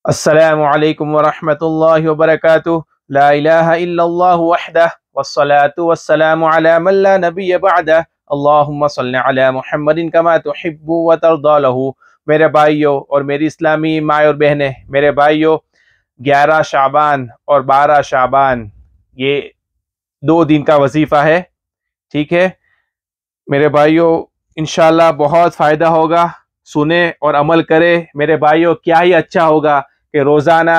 السلام علیکم ورحمۃ اللہ وبرکاتہ۔ لا الہ الا اللہ وحدہ والصلاة والسلام علی من لا نبی بعدہ، اللہم صل علی محمد کما تحب وترضی لہ۔ میرے بھائیوں اور میری اسلامی مائیں اور بہنیں، میرے بھائیوں، 11 شعبان اور 12 شعبان یہ 2 دن کا وظیفہ ہے، ٹھیک ہے میرے بھائیوں؟ انشاءاللہ بہت فائدہ ہوگا، سنیں اور عمل کریں میرے بھائیوں۔ کیا ہی اچھا ہوگا کہ روزانہ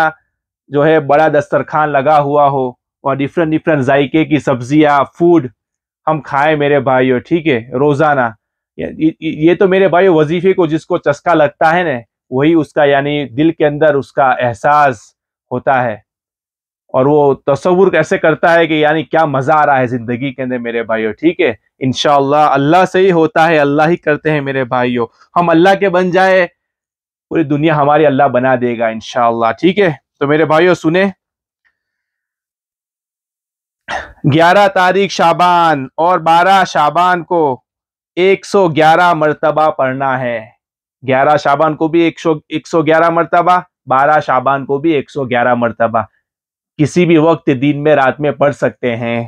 جو ہے بڑا دسترخوان لگا ہوا ہو اور ڈفرینٹ ذائقے کی سبزیاں، فوڈ ہم کھائیں میرے بھائیوں، ٹھیک ہے روزانہ۔ یہ تو میرے بھائیوں وظیفے کو جس کو چسکا لگتا ہے نا، وہی اس کا یعنی دل کے اندر اس کا احساس ہوتا ہے اور وہ تصور کیسے کرتا ہے کہ یعنی کیا مزہ آ رہا ہے زندگی کے اندر میرے بھائیوں، ٹھیک ہے۔ انشاءاللہ اللہ سے ہی ہوتا ہے، اللہ ہی کرتے ہیں میرے بھائیوں۔ ہم اللہ کے بن جائے، پوری دنیا ہماری اللہ بنا دے گا انشاءاللہ، ٹھیک ہے۔ تو میرے بھائیوں سنیں، 11 تاریخ شعبان اور 12 شعبان کو 111 مرتبہ پڑھنا ہے۔ 11 شعبان کو بھی 111 مرتبہ، 12 شعبان کو بھی 111 مرتبہ، کسی بھی وقت دن میں رات میں پڑھ سکتے ہیں۔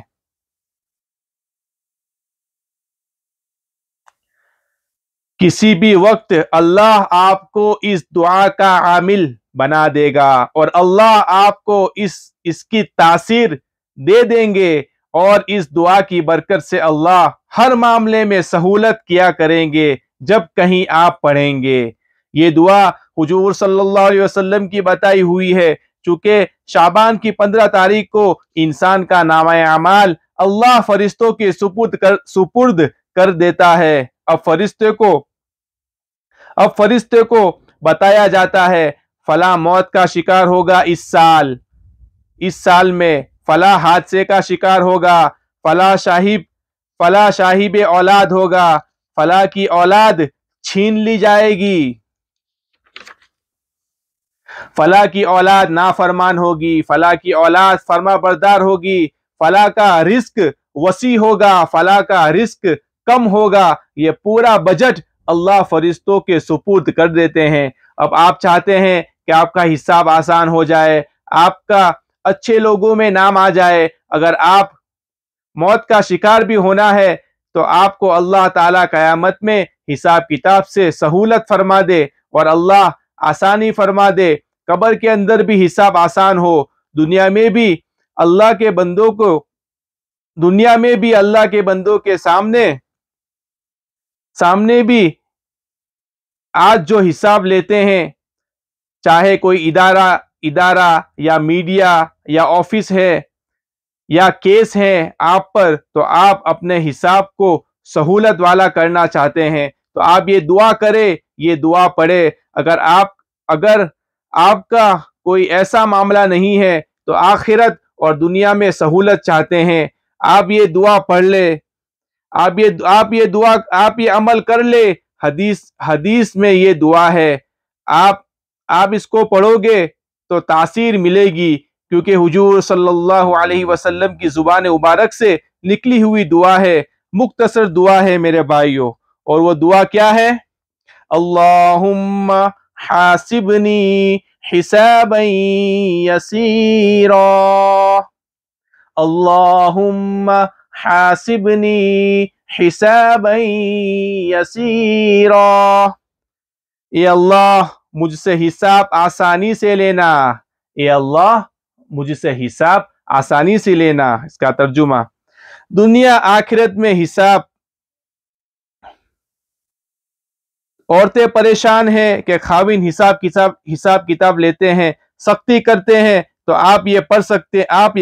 کسی بھی وقت اللہ آپ کو اس دعا کا عامل بنا دے گا اور اللہ آپ کو اس کی تاثیر دے دیں گے، اور اس دعا کی برکت سے اللہ ہر معاملے میں سہولت کیا کریں گے جب کہیں آپ پڑھیں گے۔ یہ دعا حضور صلی اللہ علیہ وسلم کی بتائی ہوئی ہے، چونکہ شعبان کی 15 تاریخ کو انسان کا نامہ اعمال اللہ فرشتوں کے سپرد کر دیتا ہے۔ اب فرشتے کو بتایا جاتا ہے فلاں موت کا شکار ہوگا اس سال میں، فلاں حادثے کا شکار ہوگا، فلاں صاحب اولاد ہوگا، فلاں کی اولاد چھین لی جائے گی، فلاں کی اولاد نافرمان ہوگی، فلاں کی اولاد فرما بردار ہوگی، فلاں کا رزق وسیع ہوگا، فلاں کا رزق کم ہوگا۔ یہ پورا بجٹ اللہ فرشتوں کے سپرد کر دیتے ہیں۔ اب آپ چاہتے ہیں کہ آپ کا حساب آسان ہو جائے، آپ کا اچھے لوگوں میں نام آ جائے، اگر آپ موت کا شکار بھی ہونا ہے تو آپ کو اللہ تعالیٰ قیامت میں حساب کتاب سے سہولت فرما دے اور اللہ آسانی فرما دے، قبر کے اندر بھی حساب آسان ہو، دنیا میں بھی اللہ کے بندوں کے سامنے بھی آج جو حساب لیتے ہیں، چاہے کوئی ادارہ یا میڈیا یا آفس ہے یا کیس ہے آپ پر، تو آپ اپنے حساب کو سہولت والا کرنا چاہتے ہیں تو آپ یہ دعا کریں، یہ دعا پڑھے۔ اگر آپ کا کوئی ایسا معاملہ نہیں ہے تو آخرت اور دنیا میں سہولت چاہتے ہیں، آپ یہ دعا پڑھ لے، آپ یہ عمل کر لے۔ حدیث میں یہ دعا ہے، آپ اس کو پڑھو گے تو تاثیر ملے گی، کیونکہ حضور صلی اللہ علیہ وسلم کی زبان مبارک سے نکلی ہوئی دعا ہے، مختصر دعا ہے میرے بھائیوں۔ اور وہ دعا کیا ہے؟ اللہم حاسبنی حسابا یسیرا، اللہم حاسبنی حسابا یسیرا، اے اللہ مجھ سے حساب آسانی سے لینا، اے اللہ مجھ سے حساب آسانی سے لینا۔ اس کا ترجمہ، دنیا آخرت میں حساب، عورتیں پریشان ہیں کہ خاوند حساب کتاب لیتے ہیں، سختی کرتے ہیں، تو آپ یہ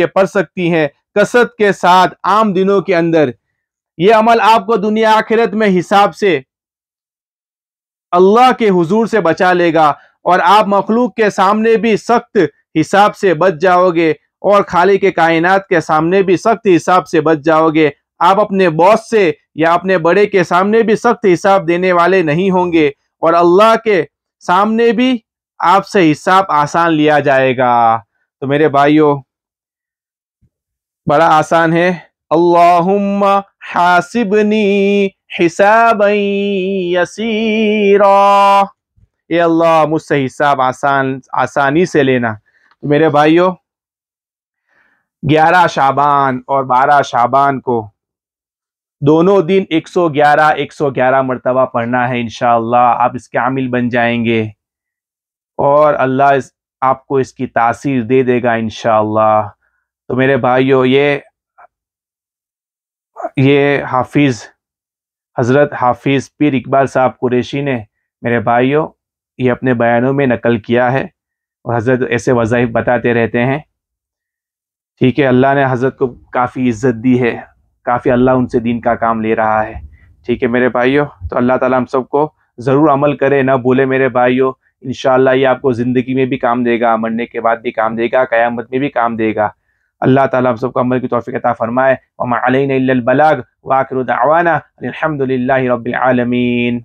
پڑھ سکتی ہیں کثرت کے ساتھ عام دنوں کے اندر۔ یہ عمل آپ کو دنیا آخرت میں حساب سے اللہ کے حضور سے بچا لے گا، اور آپ مخلوق کے سامنے بھی سخت حساب سے بچ جاؤ گے، اور خالق کے کائنات کے سامنے بھی سخت حساب سے بچ جاؤ گے۔ آپ اپنے باس سے یا اپنے بڑے کے سامنے بھی سخت حساب دینے والے نہیں ہوں گے، اور اللہ کے سامنے بھی آپ سے حساب آسان لیا جائے گا۔ تو میرے بھائیوں بڑا آسان ہے، اللہم حاسبنی حسابا یسیرا، اے اللہ مجھ سے حساب آسانی سے لینا۔ تو میرے بھائیوں، 11 شعبان اور 12 شعبان کو دونوں دن 111 مرتبہ پڑھنا ہے انشاءاللہ۔ آپ اس کے عامل بن جائیں گے اور اللہ آپ کو اس کی تاثیر دے دے گا انشاءاللہ۔ تو میرے بھائیوں، یہ حضرت حافظ پیر اقبال صاحب قریشی نے میرے بھائیوں یہ اپنے بیانوں میں نقل کیا ہے، اور حضرت ایسے وظائف بتاتے رہتے ہیں۔ ٹھیک ہے، اللہ نے حضرت کو کافی عزت دی ہے، کافی اللہ ان سے دین کا کام لے رہا ہے۔ ٹھیک ہے میرے بھائیوں، تو اللہ تعالیٰ ہم سب کو ضرور عمل کرے، نہ بھولے میرے بھائیوں۔ انشاءاللہ یہ آپ کو زندگی میں بھی کام دے گا، مرنے کے بعد بھی کام دے گا، قیامت میں بھی کام دے گا۔ اللہ تعالیٰ ہم سب کو عمل کی توفیق عطا فرمائے۔ وما علینا الا البلاغ، وآخر دعوانا الحمد للہ رب العالمین۔